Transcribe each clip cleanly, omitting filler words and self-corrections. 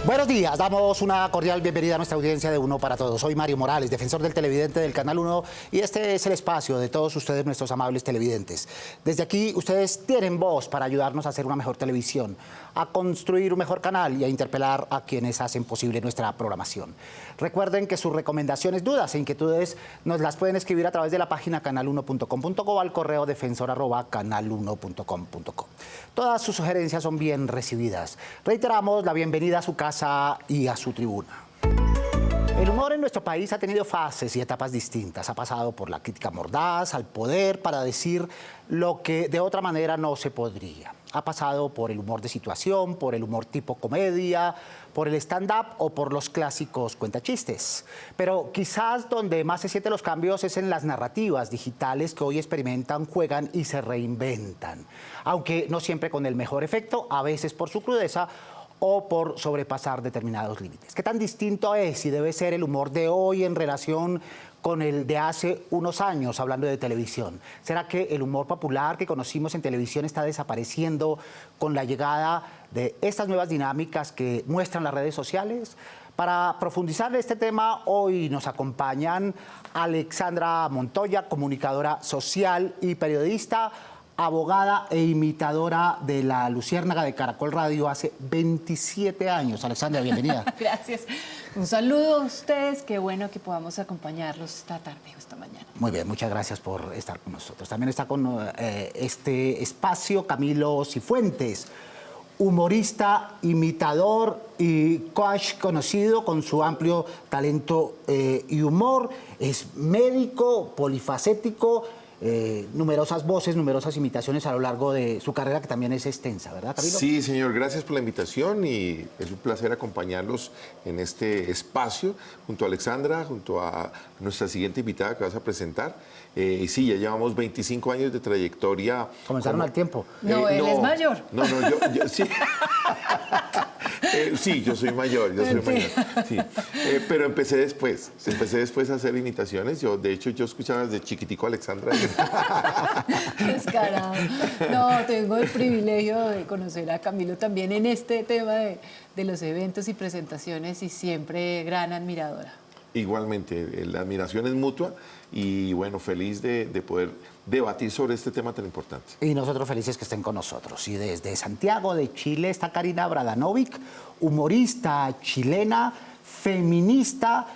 Buenos días, damos una cordial bienvenida a nuestra audiencia de Uno para Todos. Soy Mario Morales, defensor del televidente del Canal 1, y este es el espacio de todos ustedes, nuestros amables televidentes. Desde aquí, ustedes tienen voz para ayudarnos a hacer una mejor televisión, a construir un mejor canal y a interpelar a quienes hacen posible nuestra programación. Recuerden que sus recomendaciones, dudas e inquietudes nos las pueden escribir a través de la página canal1.com.co o al correo defensor@canal1.com.co. Todas sus sugerencias son bien recibidas. Reiteramos la bienvenida a su casa y a su tribuna. El humor en nuestro país ha tenido fases y etapas distintas. Ha pasado por la crítica mordaz al poder para decir lo que de otra manera no se podría. Ha pasado por el humor de situación, por el humor tipo comedia, por el stand-up o por los clásicos cuentachistes. Pero quizás donde más se sienten los cambios es en las narrativas digitales que hoy experimentan, juegan y se reinventan. Aunque no siempre con el mejor efecto, a veces por su crudeza o por sobrepasar determinados límites. ¿Qué tan distinto es y debe ser el humor de hoy en relación con el de hace unos años, hablando de televisión? ¿Será que el humor popular que conocimos en televisión está desapareciendo con la llegada de estas nuevas dinámicas que muestran las redes sociales? Para profundizar en este tema, hoy nos acompañan Alexandra Montoya, comunicadora social y periodista, abogada e imitadora de La Luciérnaga de Caracol Radio hace 27 años. Alexandra, bienvenida. Gracias. Un saludo a ustedes. Qué bueno que podamos acompañarlos esta tarde o esta mañana. Muy bien, muchas gracias por estar con nosotros. También está con este espacio Camilo Cifuentes, humorista, imitador y coach conocido con su amplio talento y humor. Es médico, polifacético, numerosas voces, numerosas imitaciones a lo largo de su carrera, que también es extensa, ¿verdad, Camilo? Sí, señor, gracias por la invitación y es un placer acompañarlos en este espacio junto a Alexandra, junto a nuestra siguiente invitada que vas a presentar. Y sí, ya llevamos 25 años de trayectoria. ¿Comenzaron al tiempo? No, él es mayor. No, yo sí. Sí, yo soy mayor, sí. Pero empecé después a hacer imitaciones. De hecho, yo escuchaba desde chiquitico a Alexandra. Descarado. No, tengo el privilegio de conocer a Camilo también en este tema de los eventos y presentaciones y siempre gran admiradora. Igualmente, la admiración es mutua y bueno, feliz de poder debatir sobre este tema tan importante. Y nosotros felices que estén con nosotros. Y desde Santiago de Chile está Karina Bradanovic, humorista chilena, feminista,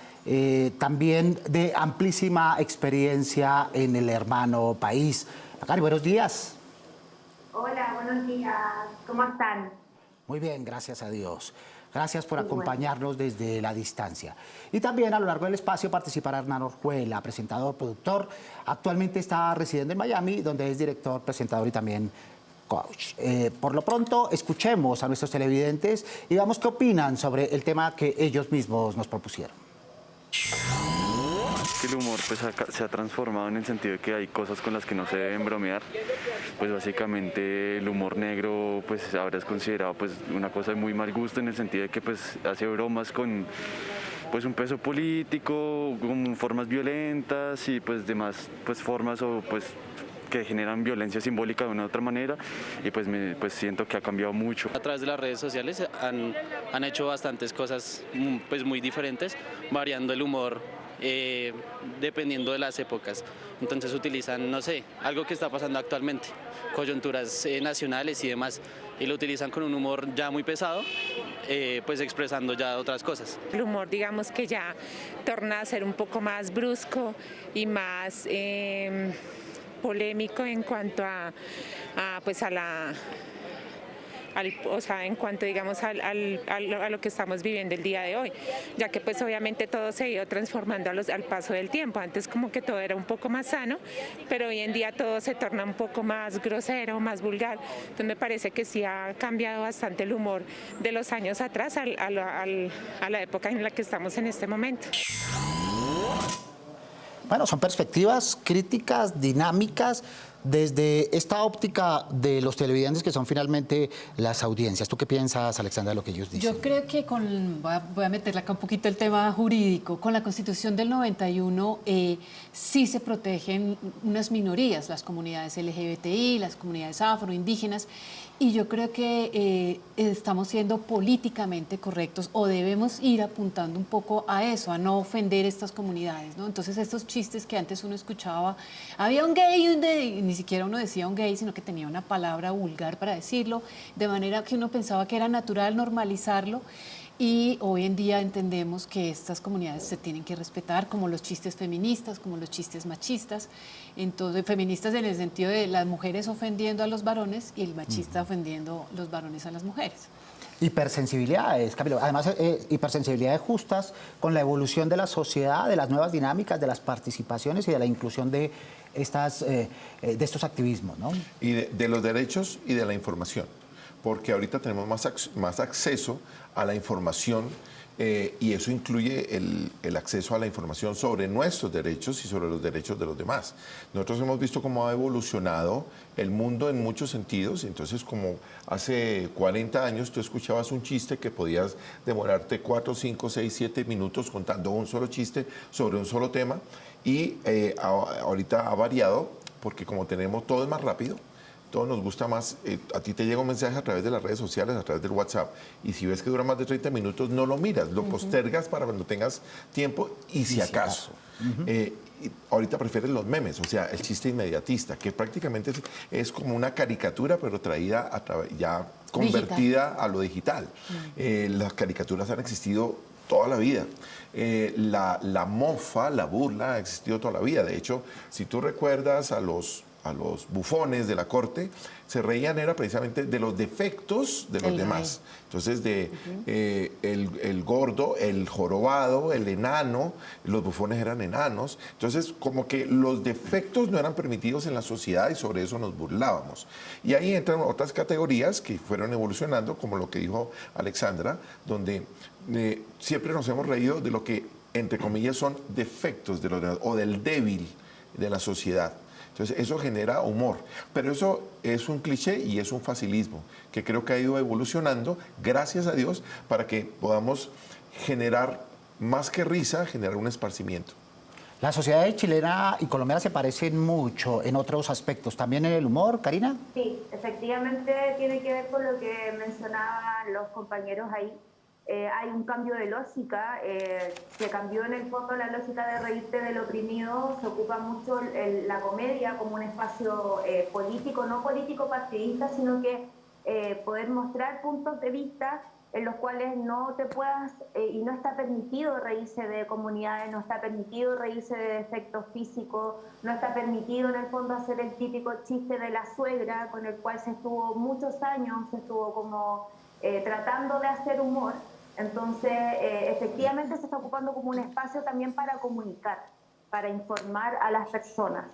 también de amplísima experiencia en el hermano país. Cari, buenos días. Hola, buenos días. ¿Cómo están? Muy bien, gracias a Dios. Gracias por acompañarnos desde la distancia. Y también a lo largo del espacio participará Hernán Orjuela, presentador, productor. Actualmente está residiendo en Miami, donde es director, presentador y también coach. Por lo pronto, escuchemos a nuestros televidentes y veamos qué opinan sobre el tema que ellos mismos nos propusieron. El humor pues, se ha transformado en el sentido de que hay cosas con las que no se deben bromear. Pues básicamente el humor negro pues ahora es considerado pues una cosa de muy mal gusto, en el sentido de que pues hace bromas con pues un peso político, con formas violentas y pues demás pues formas o pues que generan violencia simbólica de una u otra manera, y pues siento que ha cambiado mucho. A través de las redes sociales han hecho bastantes cosas pues muy diferentes, variando el humor dependiendo de las épocas. Entonces utilizan, no sé, algo que está pasando actualmente, coyunturas nacionales y demás, y lo utilizan con un humor ya muy pesado, pues expresando ya otras cosas. El humor, digamos que ya torna a ser un poco más brusco y más polémico en cuanto o sea, en cuanto digamos a lo que estamos viviendo el día de hoy, ya que pues obviamente todo se ha ido transformando al paso del tiempo. Antes como que todo era un poco más sano, pero hoy en día todo se torna un poco más grosero, más vulgar. Entonces me parece que sí ha cambiado bastante el humor de los años atrás a la época en la que estamos en este momento. Bueno, son perspectivas críticas, dinámicas, desde esta óptica de los televidentes que son finalmente las audiencias. ¿Tú qué piensas, Alexandra, de lo que ellos dicen? Yo creo que voy a meterle acá un poquito el tema jurídico, con la Constitución del 91 sí se protegen unas minorías, las comunidades LGBTI, las comunidades afro, indígenas, y yo creo que estamos siendo políticamente correctos o debemos ir apuntando un poco a eso, a no ofender estas comunidades, ¿no? Entonces estos chistes que antes uno escuchaba, había un gay y ni siquiera uno decía un gay, sino que tenía una palabra vulgar para decirlo, de manera que uno pensaba que era natural normalizarlo. Y hoy en día entendemos que estas comunidades se tienen que respetar, como los chistes feministas, como los chistes machistas. Entonces, feministas en el sentido de las mujeres ofendiendo a los varones y el machista ofendiendo los varones a las mujeres. Hipersensibilidades, Camilo. Además, hipersensibilidades justas con la evolución de la sociedad, de las nuevas dinámicas, de las participaciones y de la inclusión de estos activismos, ¿no? Y de los derechos y de la información, porque ahorita tenemos más acceso a la información y eso incluye el acceso a la información sobre nuestros derechos y sobre los derechos de los demás. Nosotros hemos visto cómo ha evolucionado el mundo en muchos sentidos, entonces como hace 40 años tú escuchabas un chiste que podías demorarte 4, 5, 6, 7 minutos contando un solo chiste sobre un solo tema y ahorita ha variado porque como tenemos todo es más rápido. Todo nos gusta más, a ti te llega un mensaje a través de las redes sociales, a través del WhatsApp, y si ves que dura más de 30 minutos, no lo miras, lo postergas para cuando tengas tiempo y si acaso. Ahorita prefieres los memes, o sea, el chiste inmediatista, que prácticamente es como una caricatura, pero traída ya convertida a lo digital. Las caricaturas han existido toda la vida. La mofa, la burla ha existido toda la vida. De hecho, si tú recuerdas a los bufones de la corte, se reían era precisamente de los defectos de los demás. Entonces, el gordo, el jorobado, el enano, los bufones eran enanos. Entonces, como que los defectos no eran permitidos en la sociedad y sobre eso nos burlábamos. Y ahí entran otras categorías que fueron evolucionando, como lo que dijo Alexandra, donde siempre nos hemos reído de lo que, entre comillas, son defectos de los demás o del débil de la sociedad. Entonces, eso genera humor. Pero eso es un cliché y es un facilismo que creo que ha ido evolucionando, gracias a Dios, para que podamos generar, más que risa, generar un esparcimiento. La sociedad chilena y colombiana se parecen mucho en otros aspectos. ¿También en el humor, Karina? Sí, efectivamente tiene que ver con lo que mencionaban los compañeros ahí. Hay un cambio de lógica, se cambió en el fondo la lógica de reírte del oprimido, se ocupa mucho la comedia como un espacio político, no político partidista, sino que poder mostrar puntos de vista en los cuales no te puedas, y no está permitido reírse de comunidades, no está permitido reírse de defectos físicos, no está permitido en el fondo hacer el típico chiste de la suegra, con el cual se estuvo muchos años, se estuvo como tratando de hacer humor. Entonces, efectivamente se está ocupando como un espacio también para comunicar, para informar a las personas.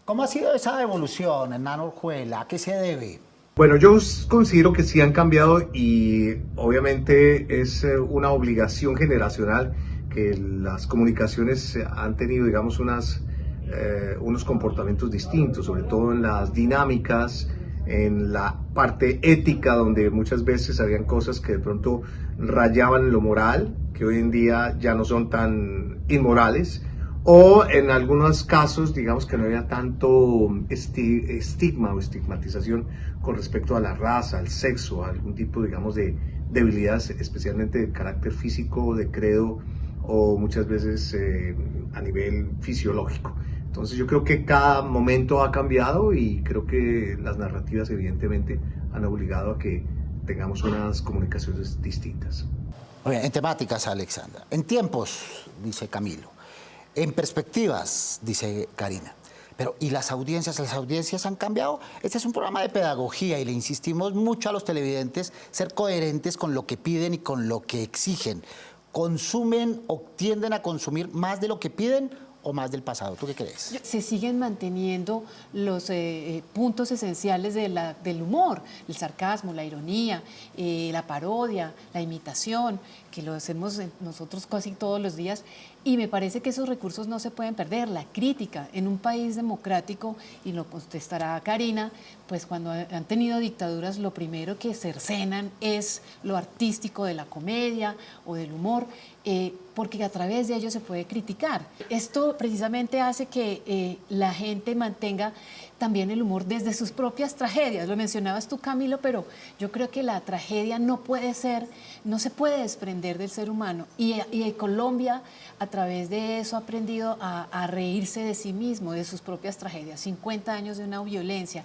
¿Cómo ha sido esa evolución, Hernán Orjuela? ¿A qué se debe? Bueno, yo considero que sí han cambiado y obviamente es una obligación generacional que las comunicaciones han tenido, digamos, unos comportamientos distintos, sobre todo en las dinámicas, en la parte ética, donde muchas veces habían cosas que de pronto rayaban lo moral, que hoy en día ya no son tan inmorales, o en algunos casos, digamos que no había tanto estigma o estigmatización con respecto a la raza, al sexo, a algún tipo, digamos, de debilidades, especialmente de carácter físico, de credo, o muchas veces a nivel fisiológico. Entonces yo creo que cada momento ha cambiado y creo que las narrativas evidentemente han obligado a que tengamos unas comunicaciones distintas. Oye, en temáticas, Alexandra. En tiempos, dice Camilo. En perspectivas, dice Karina. Pero, ¿y las audiencias? ¿Las audiencias han cambiado? Este es un programa de pedagogía y le insistimos mucho a los televidentes ser coherentes con lo que piden y con lo que exigen. ¿Consumen o tienden a consumir más de lo que piden o más del pasado? ¿Tú qué crees? Se siguen manteniendo los puntos esenciales del humor, el sarcasmo, la ironía, la parodia, la imitación, que lo hacemos nosotros casi todos los días, y me parece que esos recursos no se pueden perder. La crítica en un país democrático, y lo contestará Karina, pues cuando han tenido dictaduras, lo primero que cercenan es lo artístico de la comedia o del humor, porque a través de ello se puede criticar. Esto precisamente hace que la gente mantenga también el humor desde sus propias tragedias. Lo mencionabas tú, Camilo, pero yo creo que la tragedia no se puede desprender del ser humano. Y Colombia, a través de eso, ha aprendido a reírse de sí mismo, de sus propias tragedias. 50 años de una violencia,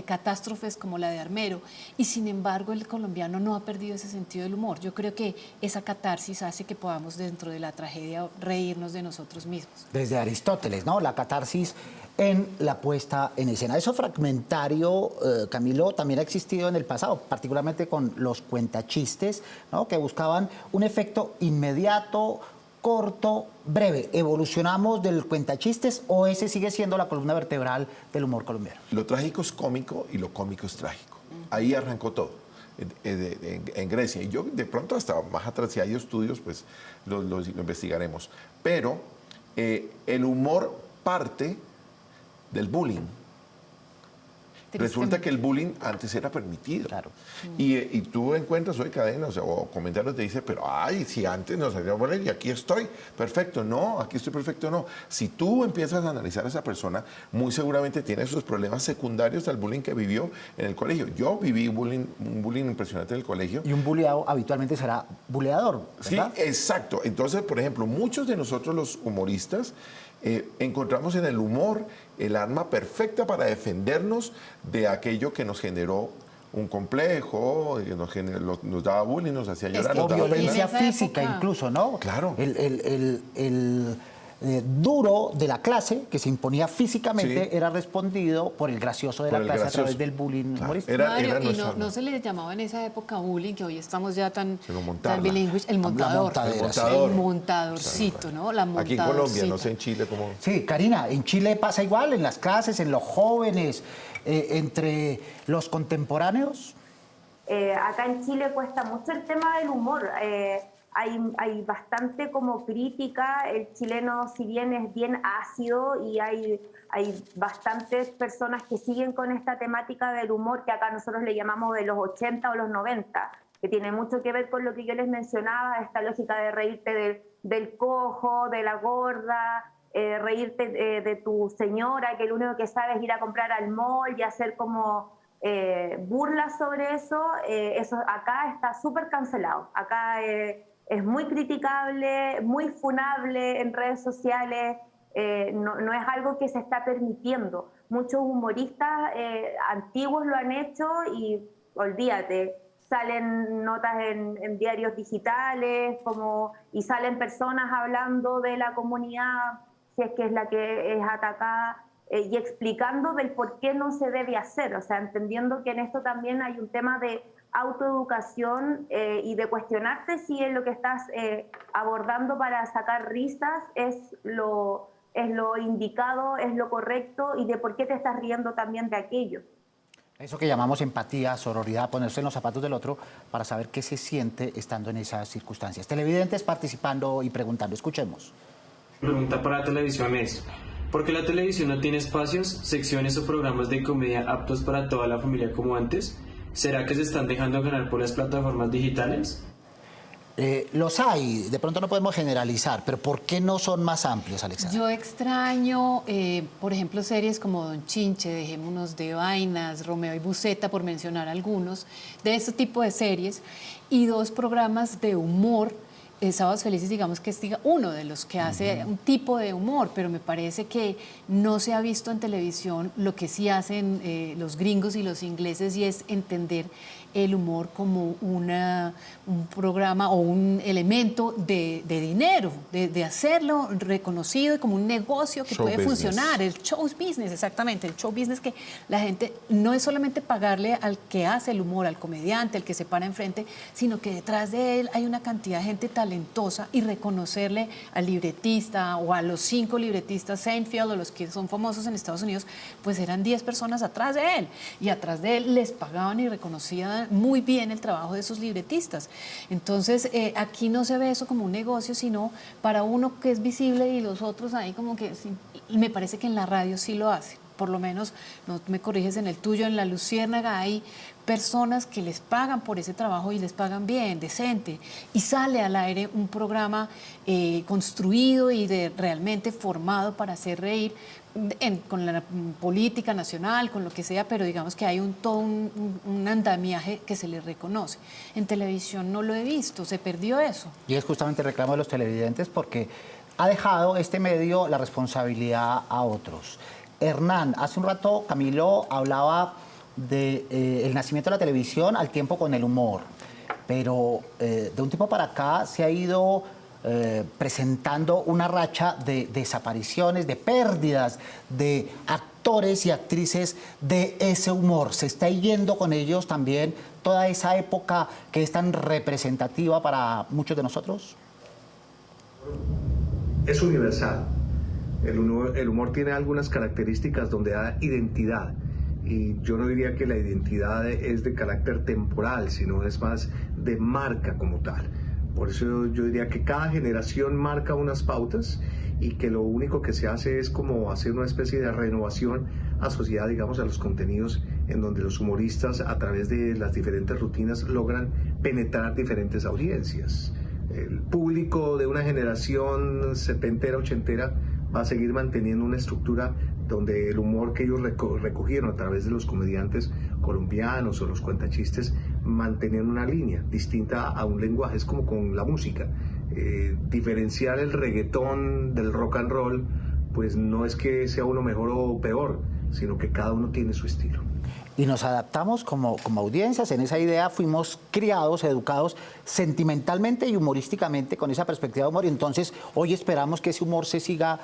catástrofes como la de Armero, y sin embargo el colombiano no ha perdido ese sentido del humor. Yo creo que esa catarsis hace que podamos, dentro de la tragedia, reírnos de nosotros mismos. Desde Aristóteles, ¿no? La catarsis en la puesta en escena. Eso fragmentario, Camilo, también ha existido en el pasado, particularmente con los cuentachistes, ¿no? Que buscaban un efecto inmediato, corto, breve. ¿Evolucionamos del cuentachistes o ese sigue siendo la columna vertebral del humor colombiano? Lo trágico es cómico y lo cómico es trágico. Ahí arrancó todo, en Grecia. Y yo, de pronto, hasta más atrás, si hay estudios, pues lo investigaremos. Pero el humor parte del bullying. Resulta que el bullying antes era permitido. Claro. Y tú encuentras hoy cadenas o comentarios que dicen, pero ay, si antes nos hacía bullying y aquí estoy perfecto. No, aquí estoy perfecto, no. Si tú empiezas a analizar a esa persona, muy seguramente tiene sus problemas secundarios al bullying que vivió en el colegio. Yo viví un bullying impresionante en el colegio. Y un bulleado habitualmente será buleador, ¿verdad? Sí, exacto. Entonces, por ejemplo, muchos de nosotros los humoristas encontramos en el humor el arma perfecta para defendernos de aquello que nos generó un complejo, que nos daba bullying, nos hacía llorar. O violencia física incluso, ¿no? Claro. El duro de la clase, que se imponía físicamente, sí, era respondido por el gracioso de la clase a través del bullying humorístico. Mario, y no se le llamaba en esa época bullying, que hoy estamos ya tan bilingües, el montadorcito, ¿no? La montadorcita. Aquí en Colombia, no sé en Chile cómo. Sí, Karina, en Chile pasa igual, en las clases, en los jóvenes, entre los contemporáneos. Acá en Chile cuesta mucho el tema del humor. Hay bastante como crítica. El chileno, si bien es bien ácido, y hay bastantes personas que siguen con esta temática del humor, que acá nosotros le llamamos de los 80 o los 90, que tiene mucho que ver con lo que yo les mencionaba, esta lógica de reírte del cojo, de la gorda, reírte de tu señora, que lo único que sabe es ir a comprar al mall y hacer como burlas sobre eso. Eso acá está súper cancelado. Acá es muy criticable, muy funable en redes sociales, no es algo que se está permitiendo. Muchos humoristas antiguos lo han hecho y olvídate, salen notas en diarios digitales y salen personas hablando de la comunidad, si es que es la que es atacada, y explicando del por qué no se debe hacer, o sea, entendiendo que en esto también hay un tema de autoeducación y de cuestionarte si es lo que estás abordando para sacar risas es lo indicado, es lo correcto, y de por qué te estás riendo también de aquello. Eso que llamamos empatía, sororidad, ponerse en los zapatos del otro para saber qué se siente estando en esas circunstancias. Televidentes participando y preguntando. Escuchemos. La pregunta para la televisión es: ¿por qué la televisión no tiene espacios, secciones o programas de comedia aptos para toda la familia como antes? ¿Será que se están dejando ganar por las plataformas digitales? Los hay, de pronto no podemos generalizar, pero ¿por qué no son más amplios, Alexandra? Yo extraño, por ejemplo, series como Don Chinche, Dejémonos de Vainas, Romeo y Buceta, por mencionar algunos, de este tipo de series, y dos programas de humor. Sábados Felices, digamos que es uno de los que hace un tipo de humor, pero me parece que no se ha visto en televisión lo que sí hacen los gringos y los ingleses, y es entender el humor como un programa o un elemento de dinero, de hacerlo reconocido y como un negocio que puede funcionar. El show business, exactamente, el show business, que la gente no es solamente pagarle al que hace el humor, al comediante, al que se para enfrente, sino que detrás de él hay una cantidad de gente talentosa talentosa y reconocerle al libretista o a los 5 libretistas Seinfeld o los que son famosos en Estados Unidos, pues eran 10 personas atrás de él y atrás de él les pagaban y reconocían muy bien el trabajo de esos libretistas. Entonces aquí no se ve eso como un negocio, sino para uno que es visible y los otros ahí como que sí, me parece que en la radio sí lo hacen. Por lo menos, no me corriges en el tuyo, en La Luciérnaga hay personas que les pagan por ese trabajo y les pagan bien, decente, y sale al aire un programa construido y realmente formado para hacer reír con la política nacional, con lo que sea, pero digamos que hay todo un andamiaje que se les reconoce. En televisión no lo he visto, se perdió eso. Y es justamente el reclamo de los televidentes porque ha dejado este medio la responsabilidad a otros. Hernán, hace un rato Camilo hablaba del nacimiento de la televisión al tiempo con el humor, pero de un tiempo para acá se ha ido presentando una racha de desapariciones, de pérdidas de actores y actrices de ese humor. ¿Se está yendo con ellos también toda esa época que es tan representativa para muchos de nosotros? Es universal. El humor tiene algunas características donde da identidad. Y yo no diría que la identidad es de carácter temporal, sino es más de marca como tal. Por eso yo diría que cada generación marca unas pautas y que lo único que se hace es como hacer una especie de renovación asociada, digamos, a los contenidos en donde los humoristas a través de las diferentes rutinas logran penetrar diferentes audiencias. El público de una generación setentera, ochentera va a seguir manteniendo una estructura donde el humor que ellos recogieron a través de los comediantes colombianos o los cuentachistes mantenían una línea distinta a un lenguaje. Es como con la música. Diferenciar el reggaetón del rock and roll, pues no es que sea uno mejor o peor, sino que cada uno tiene su estilo. Y nos adaptamos como audiencias. En esa idea fuimos criados, educados sentimentalmente y humorísticamente con esa perspectiva de humor. Y entonces hoy esperamos que ese humor se siga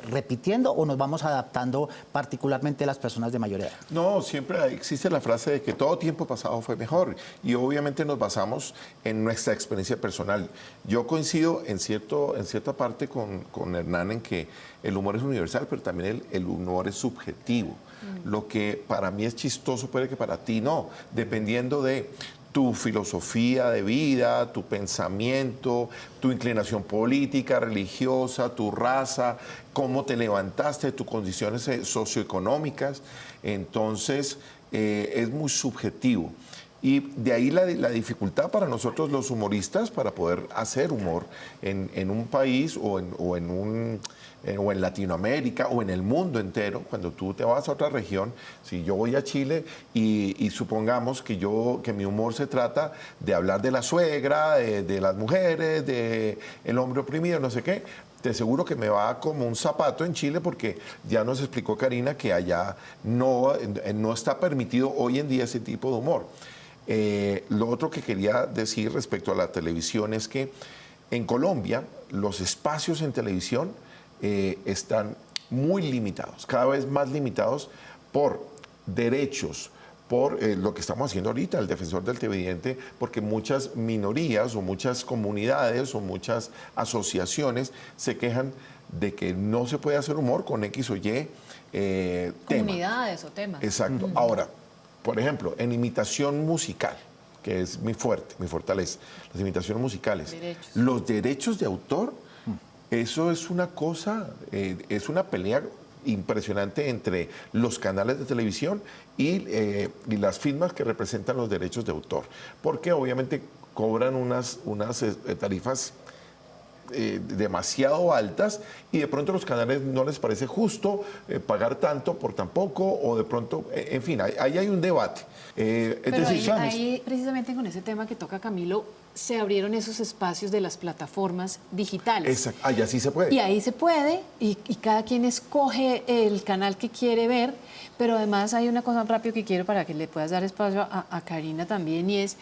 repitiendo o nos vamos adaptando particularmente las personas de mayor edad. No, siempre existe la frase de que todo tiempo pasado fue mejor y obviamente nos basamos en nuestra experiencia personal. Yo coincido en cierta parte con Hernán en que el humor es universal, pero también el humor es subjetivo. Lo que para mí es chistoso puede que para ti no, dependiendo de tu filosofía de vida, tu pensamiento, tu inclinación política, religiosa, tu raza, cómo te levantaste, tus condiciones socioeconómicas. Entonces, es muy subjetivo. Y de ahí la dificultad para nosotros los humoristas para poder hacer humor en un país o en Latinoamérica o en el mundo entero. Cuando tú te vas a otra región, si yo voy a Chile y supongamos que mi humor se trata de hablar de la suegra, de las mujeres, de el hombre oprimido, no sé qué, te aseguro que me va como un zapato en Chile porque ya nos explicó Karina que allá no está permitido hoy en día ese tipo de humor. Lo otro que quería decir respecto a la televisión es que en Colombia los espacios en televisión están muy limitados, cada vez más limitados por derechos, por lo que estamos haciendo ahorita, el defensor del televidente, porque muchas minorías o muchas comunidades o muchas asociaciones se quejan de que no se puede hacer humor con X o Y comunidades o temas. Exacto. Ahora, por ejemplo, en imitación musical, que es mi fortaleza, las imitaciones musicales, los derechos de autor, eso es una cosa, es una pelea impresionante entre los canales de televisión y las firmas que representan los derechos de autor, porque obviamente cobran unas tarifas demasiado altas y de pronto a los canales no les parece justo pagar tanto por tan poco o de pronto, en fin, ahí hay un debate. Pero ahí, precisamente con ese tema que toca Camilo, se abrieron esos espacios de las plataformas digitales. Exacto, ahí sí se puede. Y ahí se puede y cada quien escoge el canal que quiere ver, pero además hay una cosa rápido que quiero para que le puedas dar espacio a Karina también y es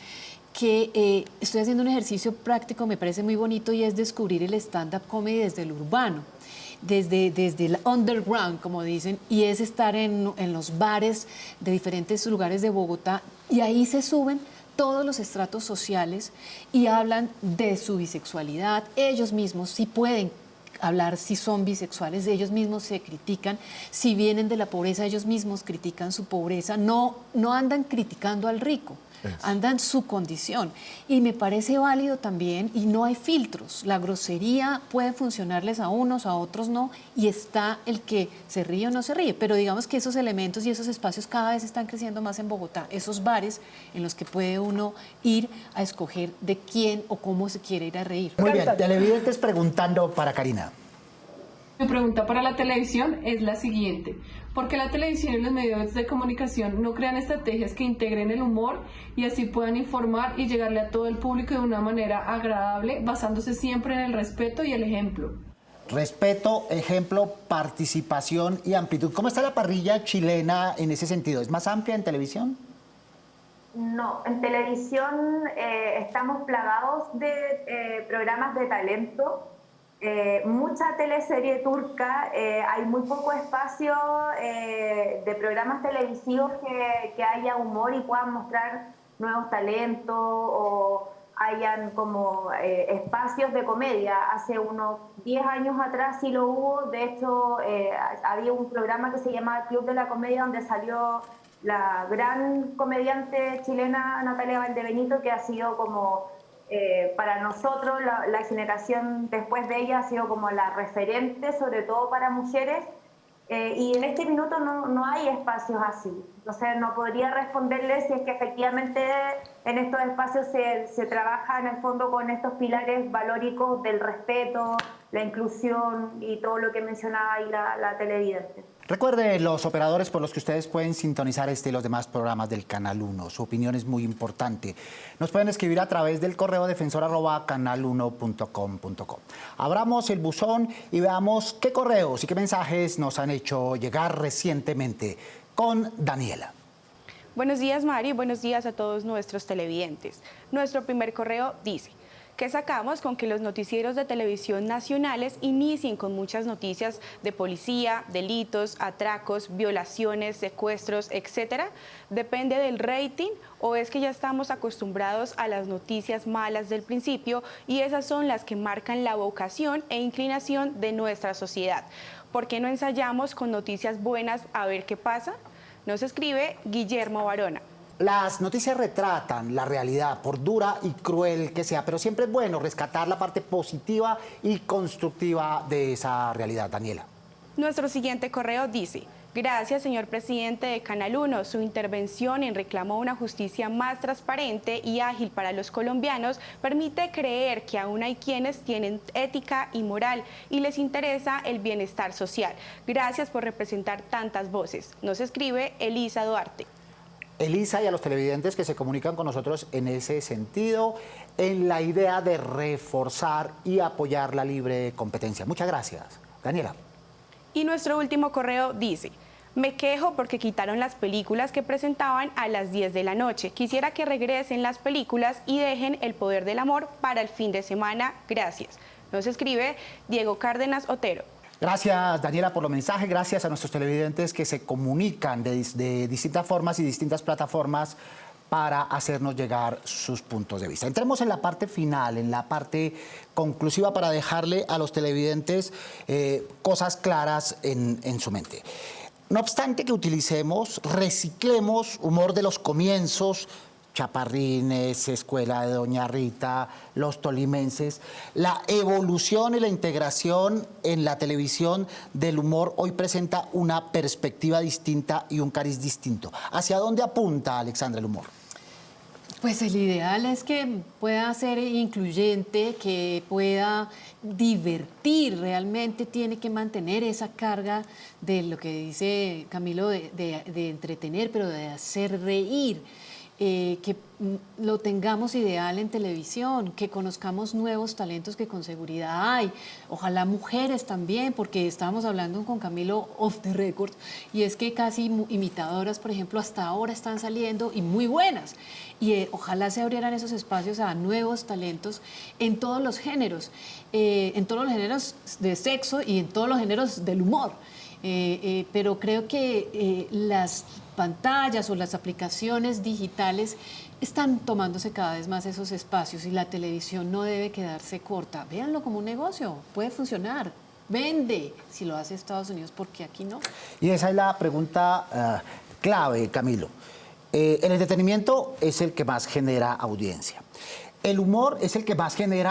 que estoy haciendo un ejercicio práctico, me parece muy bonito, y es descubrir el stand-up comedy desde el urbano, desde el underground, como dicen, y es estar en los bares de diferentes lugares de Bogotá, y ahí se suben todos los estratos sociales y hablan de su bisexualidad. Ellos mismos sí pueden hablar si son bisexuales, de ellos mismos se critican, si vienen de la pobreza, ellos mismos critican su pobreza, no andan criticando al rico, andan su condición. Y me parece válido también, y no hay filtros, la grosería puede funcionarles a unos, a otros no, y está el que se ríe o no se ríe, pero digamos que esos elementos y esos espacios cada vez están creciendo más en Bogotá, esos bares en los que puede uno ir a escoger de quién o cómo se quiere ir a reír. Muy bien, televidentes preguntando para Karina. Mi pregunta para la televisión es la siguiente. ¿Por qué la televisión y los medios de comunicación no crean estrategias que integren el humor y así puedan informar y llegarle a todo el público de una manera agradable, basándose siempre en el respeto y el ejemplo? Respeto, ejemplo, participación y amplitud. ¿Cómo está la parrilla chilena en ese sentido? ¿Es más amplia en televisión? No, en televisión estamos plagados de programas de talento. Mucha teleserie turca, hay muy poco espacio de programas televisivos que haya humor y puedan mostrar nuevos talentos o hayan como espacios de comedia. Hace unos 10 años atrás sí lo hubo, de hecho había un programa que se llamaba Club de la Comedia donde salió la gran comediante chilena Natalia Valdebenito, que ha sido como... para nosotros, la generación después de ella ha sido como la referente, sobre todo para mujeres, y en este minuto no hay espacios así. Entonces no podría responderle si es que efectivamente en estos espacios se trabaja en el fondo con estos pilares valóricos del respeto, la inclusión y todo lo que mencionaba ahí la televidente. Recuerde los operadores por los que ustedes pueden sintonizar este y los demás programas del Canal 1. Su opinión es muy importante. Nos pueden escribir a través del correo defensor@canal1.com.co. Abramos el buzón y veamos qué correos y qué mensajes nos han hecho llegar recientemente con Daniela. Buenos días, Mari. Buenos días a todos nuestros televidentes. Nuestro primer correo dice: ¿qué sacamos con que los noticieros de televisión nacionales inicien con muchas noticias de policía, delitos, atracos, violaciones, secuestros, etcétera? ¿Depende del rating o es que ya estamos acostumbrados a las noticias malas del principio y esas son las que marcan la vocación e inclinación de nuestra sociedad? ¿Por qué no ensayamos con noticias buenas a ver qué pasa? Nos escribe Guillermo Barona. Las noticias retratan la realidad, por dura y cruel que sea, pero siempre es bueno rescatar la parte positiva y constructiva de esa realidad. Daniela. Nuestro siguiente correo dice: gracias, señor presidente de Canal 1. Su intervención en reclamo a una justicia más transparente y ágil para los colombianos permite creer que aún hay quienes tienen ética y moral y les interesa el bienestar social. Gracias por representar tantas voces. Nos escribe Elisa Duarte. Elisa, y a los televidentes que se comunican con nosotros en ese sentido, en la idea de reforzar y apoyar la libre competencia. Muchas gracias. Daniela. Y nuestro último correo dice: me quejo porque quitaron las películas que presentaban a las 10 de la noche. Quisiera que regresen las películas y dejen El Poder del Amor para el fin de semana. Gracias. Nos escribe Diego Cárdenas Otero. Gracias, Daniela, por los mensajes. Gracias a nuestros televidentes que se comunican de distintas formas y distintas plataformas para hacernos llegar sus puntos de vista. Entremos en la parte final, en la parte conclusiva, para dejarle a los televidentes cosas claras en su mente. No obstante que utilicemos, reciclemos humor de los comienzos, Chaparrines, Escuela de Doña Rita, Los Tolimenses, la evolución y la integración en la televisión del humor hoy presenta una perspectiva distinta y un cariz distinto. ¿Hacia dónde apunta, Alexandra, el humor? Pues el ideal es que pueda ser incluyente, que pueda divertir, realmente tiene que mantener esa carga de lo que dice Camilo, de entretener, pero de hacer reír. Que lo tengamos ideal en televisión, que conozcamos nuevos talentos que con seguridad hay, ojalá mujeres también, porque estábamos hablando con Camilo off the record, y es que casi imitadoras, por ejemplo, hasta ahora están saliendo y muy buenas, y ojalá se abrieran esos espacios a nuevos talentos en todos los géneros de sexo y en todos los géneros del humor. Pero creo que las pantallas o las aplicaciones digitales están tomándose cada vez más esos espacios y la televisión no debe quedarse corta. Véanlo como un negocio, puede funcionar, vende. Si lo hace Estados Unidos, ¿por qué aquí no? Y esa es la pregunta clave, Camilo. El entretenimiento es el que más genera audiencia. El humor es el que más genera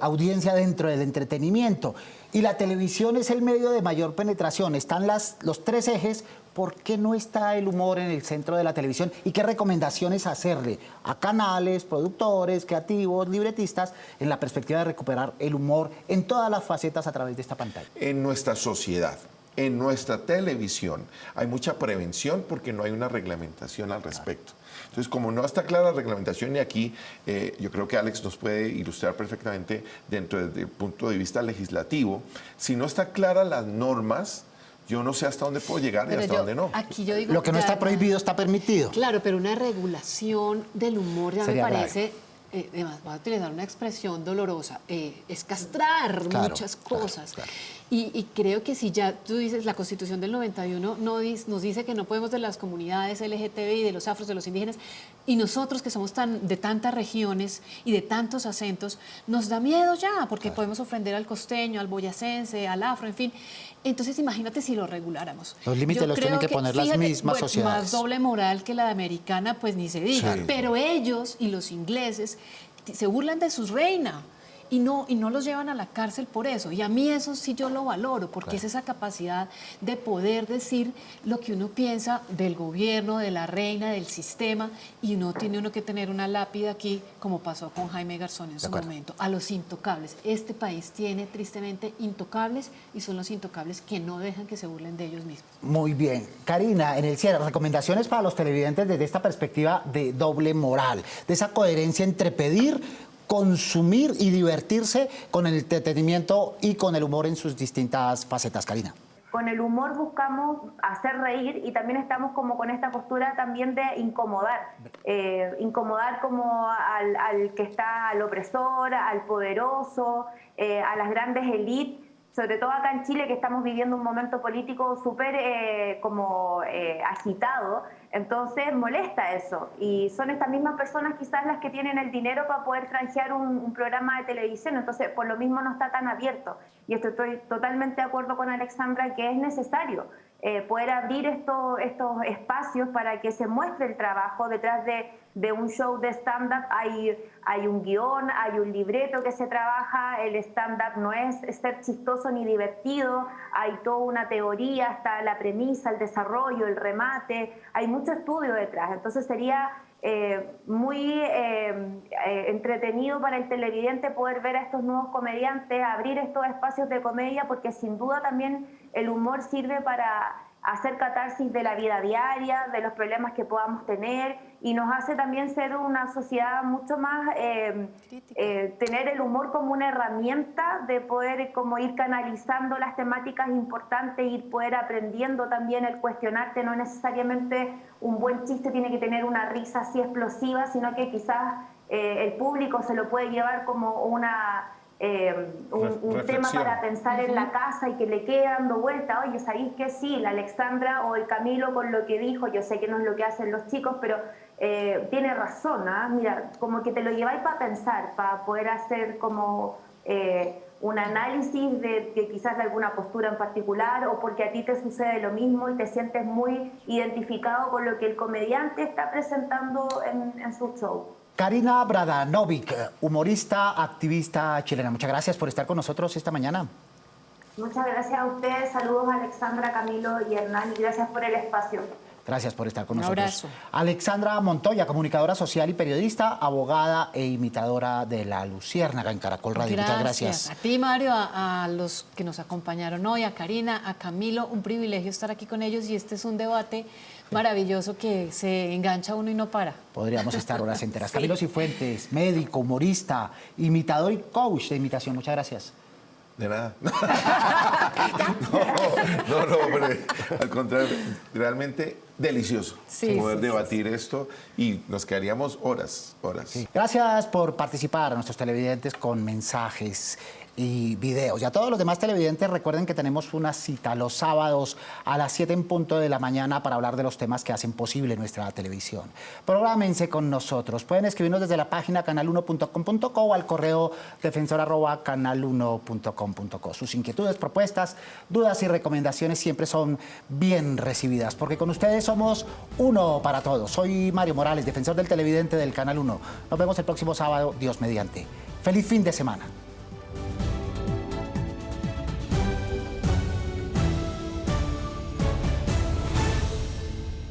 audiencia dentro del entretenimiento. Y la televisión es el medio de mayor penetración. Están los tres ejes. ¿Por qué no está el humor en el centro de la televisión? ¿Y qué recomendaciones hacerle a canales, productores, creativos, libretistas en la perspectiva de recuperar el humor en todas las facetas a través de esta pantalla? En nuestra sociedad, en nuestra televisión, hay mucha prevención porque no hay una reglamentación al respecto. Entonces, como no está clara la reglamentación, y aquí yo creo que Alex nos puede ilustrar perfectamente dentro del punto de vista legislativo, si no está clara las normas, yo no sé hasta dónde puedo llegar y hasta dónde no. Aquí yo digo, lo que no está prohibido está permitido. Claro, pero una regulación del humor ya Sería me parece, además voy a utilizar una expresión dolorosa, es castrar muchas cosas. Claro. Y creo que si ya tú dices, la Constitución del 91 nos dice que no podemos de las comunidades LGTBI, de los afros, de los indígenas, y nosotros que somos de tantas regiones y de tantos acentos, nos da miedo ya, porque podemos ofender al costeño, al boyacense, al afro, en fin. Entonces imagínate si lo reguláramos. Los límites los tienen que poner las mismas sociedades. Más doble moral que la americana, pues ni se diga. Sí. Pero ellos y los ingleses se burlan de su reina. Y no los llevan a la cárcel por eso. Y a mí eso sí yo lo valoro, porque es esa capacidad de poder decir lo que uno piensa del gobierno, de la reina, del sistema, y no tiene uno que tener una lápida aquí, como pasó con Jaime Garzón en su momento, a los intocables. Este país tiene tristemente intocables, y son los intocables que no dejan que se burlen de ellos mismos. Muy bien. Karina, en el cierre, recomendaciones para los televidentes desde esta perspectiva de doble moral, de esa coherencia entre pedir, consumir y divertirse con el entretenimiento y con el humor en sus distintas facetas. Karina. Con el humor buscamos hacer reír y también estamos como con esta postura también de incomodar. Incomodar como al que está, al opresor, al poderoso, a las grandes élites. Sobre todo acá en Chile, que estamos viviendo un momento político súper agitado, entonces molesta eso. Y son estas mismas personas quizás las que tienen el dinero para poder franquear un programa de televisión, entonces por lo mismo no está tan abierto. Y estoy totalmente de acuerdo con Alexandra que es necesario poder abrir estos espacios para que se muestre el trabajo detrás de un show de stand-up. Hay un guión, hay un libreto que se trabaja, el stand-up no es ser chistoso ni divertido, hay toda una teoría, está la premisa, el desarrollo, el remate, hay mucho estudio detrás, entonces sería muy entretenido para el televidente poder ver a estos nuevos comediantes, abrir estos espacios de comedia, porque sin duda también el humor sirve para hacer catarsis de la vida diaria, de los problemas que podamos tener, y nos hace también ser una sociedad mucho más, tener el humor como una herramienta de poder como ir canalizando las temáticas importantes, ir poder aprendiendo también el cuestionarte. No necesariamente un buen chiste tiene que tener una risa así explosiva, sino que quizás el público se lo puede llevar como un tema para pensar en la casa y que le quede dando vuelta. Oye, ¿sabéis que sí? La Alexandra o el Camilo con lo que dijo, yo sé que no es lo que hacen los chicos, pero tiene razón, ¿eh? Mira, como que te lo lleváis para pensar, para poder hacer como un análisis de que quizás de alguna postura en particular, o porque a ti te sucede lo mismo y te sientes muy identificado con lo que el comediante está presentando en su show. Karina Bradanovic, humorista, activista chilena. Muchas gracias por estar con nosotros esta mañana. Muchas gracias a ustedes. Saludos a Alexandra, Camilo y Hernán, y gracias por el espacio. Gracias por estar con Un nosotros. abrazo. Alexandra Montoya, comunicadora social y periodista, abogada e imitadora de La Luciérnaga en Caracol Radio. Muchas gracias. A ti, Mario, a los que nos acompañaron hoy, a Karina, a Camilo, un privilegio estar aquí con ellos, y este es un debate maravilloso que se engancha uno y no para. Podríamos estar horas enteras. Sí. Camilo Cifuentes, médico, humorista, imitador y coach de imitación. Muchas gracias. De nada. No. pero al contrario, realmente delicioso poder debatir esto y nos quedaríamos horas. Sí. Gracias por participar a nuestros televidentes con mensajes y videos. Y a todos los demás televidentes, recuerden que tenemos una cita los sábados a las 7 en punto de la mañana para hablar de los temas que hacen posible nuestra televisión. Prográmense con nosotros. Pueden escribirnos desde la página canal1.com.co o al correo defensor@canal1.com.co. Sus inquietudes, propuestas, dudas y recomendaciones siempre son bien recibidas, porque con ustedes somos uno para todos. Soy Mario Morales, defensor del televidente del Canal 1. Nos vemos el próximo sábado, Dios mediante. ¡Feliz fin de semana!